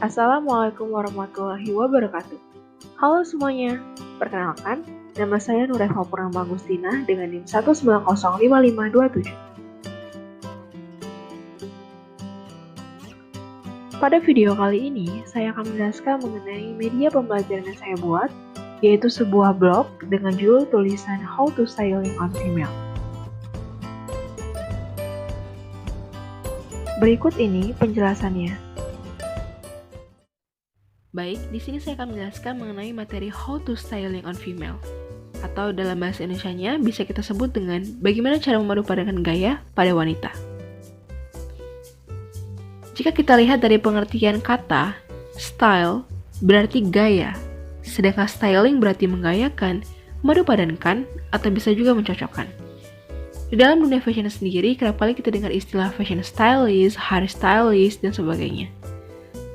Assalamualaikum warahmatullahi wabarakatuh. Halo semuanya, perkenalkan, nama saya Nureva Purnama Agustina dengan NIM 1905527. Pada video kali ini, saya akan menjelaskan mengenai media pembelajaran yang saya buat, yaitu sebuah blog dengan judul tulisan How to Styling on Female. Berikut ini penjelasannya. Baik, di sini saya akan menjelaskan mengenai materi How to Styling on Female, atau dalam bahasa Indonesianya bisa kita sebut dengan bagaimana cara memadupadankan gaya pada wanita. Jika kita lihat dari pengertian kata, style berarti gaya, sedangkan styling berarti menggayakan, memadupadankan, atau bisa juga mencocokkan. Di dalam dunia fashion sendiri, kerap kali kita dengar istilah fashion stylist, hair stylist, dan sebagainya.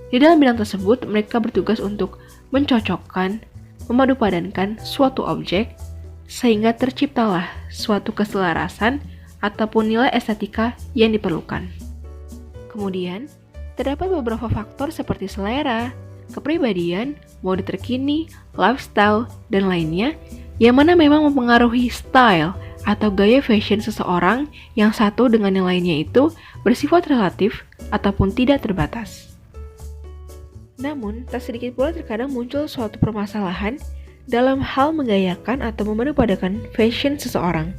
Di dalam bidang tersebut, mereka bertugas untuk mencocokkan, memadupadankan suatu objek, sehingga terciptalah suatu keselarasan ataupun nilai estetika yang diperlukan. Kemudian, terdapat beberapa faktor seperti selera, kepribadian, mode terkini, lifestyle, dan lainnya, yang mana memang mempengaruhi style atau gaya fashion seseorang yang satu dengan yang lainnya itu bersifat relatif ataupun tidak terbatas. Namun, tak sedikit pula terkadang muncul suatu permasalahan dalam hal menggayakan atau memadupadankan fashion seseorang,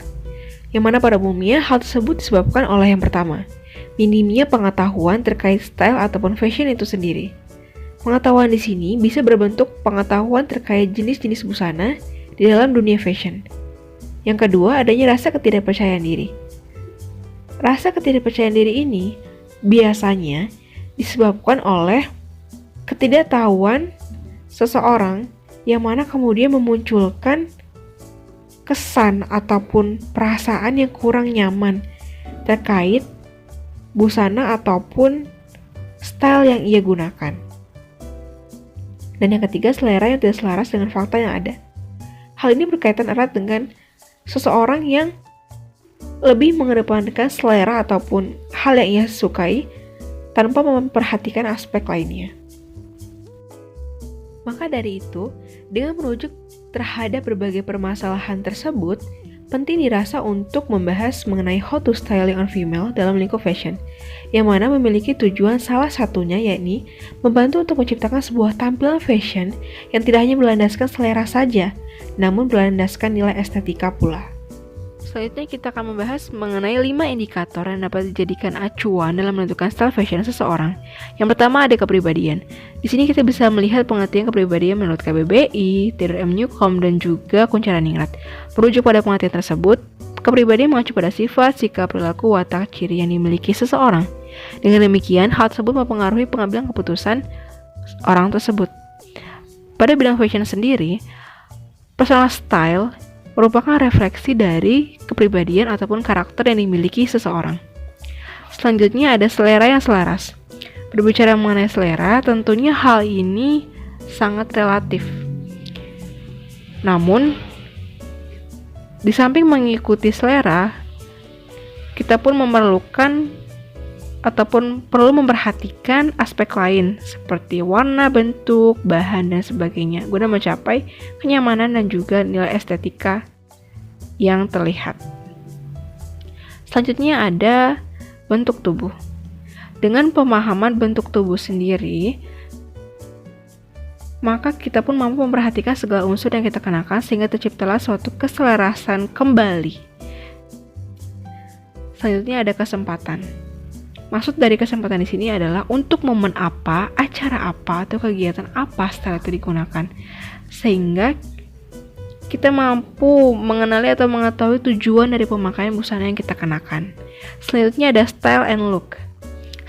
yang mana pada umumnya hal tersebut disebabkan oleh yang pertama, minimnya pengetahuan terkait style ataupun fashion itu sendiri. Pengetahuan di sini bisa berbentuk pengetahuan terkait jenis-jenis busana di dalam dunia fashion. Yang kedua, adanya rasa ketidakpercayaan diri. Rasa ketidakpercayaan diri ini biasanya disebabkan oleh ketidaktahuan seseorang yang mana kemudian memunculkan kesan ataupun perasaan yang kurang nyaman terkait busana ataupun style yang ia gunakan. Dan yang ketiga, selera yang tidak selaras dengan fakta yang ada. Hal ini berkaitan erat dengan seseorang yang lebih mengedepankan selera ataupun hal yang ia sukai tanpa memperhatikan aspek lainnya. Maka dari itu, dengan merujuk terhadap berbagai permasalahan tersebut, penting dirasa untuk membahas mengenai how to styling on female dalam lingkup fashion, yang mana memiliki tujuan salah satunya yakni membantu untuk menciptakan sebuah tampilan fashion yang tidak hanya berlandaskan selera saja, namun berlandaskan nilai estetika pula. Selanjutnya kita akan membahas mengenai 5 indikator yang dapat dijadikan acuan dalam menentukan style fashion seseorang. Yang pertama ada kepribadian. Di sini kita bisa melihat pengertian kepribadian menurut KBBI, Theodore M. Newcomb, dan juga Kunchara-Ningrat. Merujuk pada pengertian tersebut, kepribadian mengacu pada sifat, sikap, perilaku, watak, ciri yang dimiliki seseorang. Dengan demikian, hal tersebut mempengaruhi pengambilan keputusan orang tersebut. Pada bidang fashion sendiri, personal style merupakan refleksi dari kepribadian ataupun karakter yang dimiliki seseorang. Selanjutnya ada selera yang selaras. Berbicara mengenai selera, tentunya hal ini sangat relatif. Namun, di samping mengikuti selera, kita pun memerlukan ataupun perlu memperhatikan aspek lain seperti warna, bentuk, bahan, dan sebagainya guna mencapai kenyamanan dan juga nilai estetika yang terlihat. Selanjutnya ada bentuk tubuh. Dengan pemahaman bentuk tubuh sendiri, maka kita pun mampu memperhatikan segala unsur yang kita kenakan sehingga terciptalah suatu keselarasan kembali. Selanjutnya ada kesempatan. Maksud dari kesempatan di sini adalah untuk momen apa, acara apa, atau kegiatan apa style itu digunakan, sehingga kita mampu mengenali atau mengetahui tujuan dari pemakaian busana yang kita kenakan. Selanjutnya ada style and look.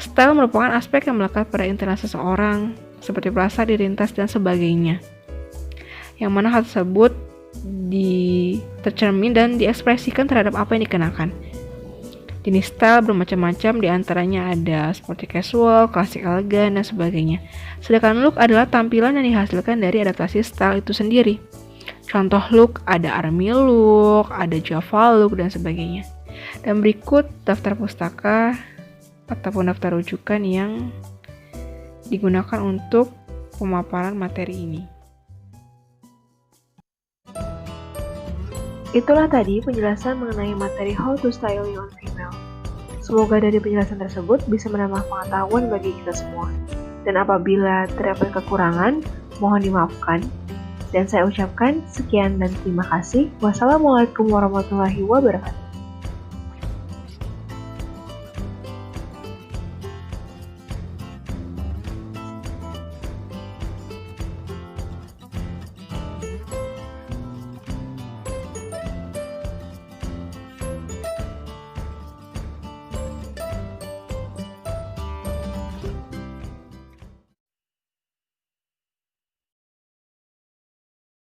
Style merupakan aspek yang melekat pada internal seseorang, seperti perasa, diri, tas, dan sebagainya. Yang mana hal tersebut tercermin dan diekspresikan terhadap apa yang dikenakan. Jenis style bermacam-macam, diantaranya ada seperti casual, klasik, elegan, dan sebagainya. Sedangkan look adalah tampilan yang dihasilkan dari adaptasi style itu sendiri. Contoh look ada army look, ada java look, dan sebagainya. Dan berikut daftar pustaka ataupun daftar rujukan yang digunakan untuk pemaparan materi ini. Itulah tadi penjelasan mengenai materi How to Style Young Female. Semoga dari penjelasan tersebut bisa menambah pengetahuan bagi kita semua. Dan apabila terdapat kekurangan, mohon dimaafkan. Dan saya ucapkan sekian dan terima kasih. Wassalamualaikum warahmatullahi wabarakatuh.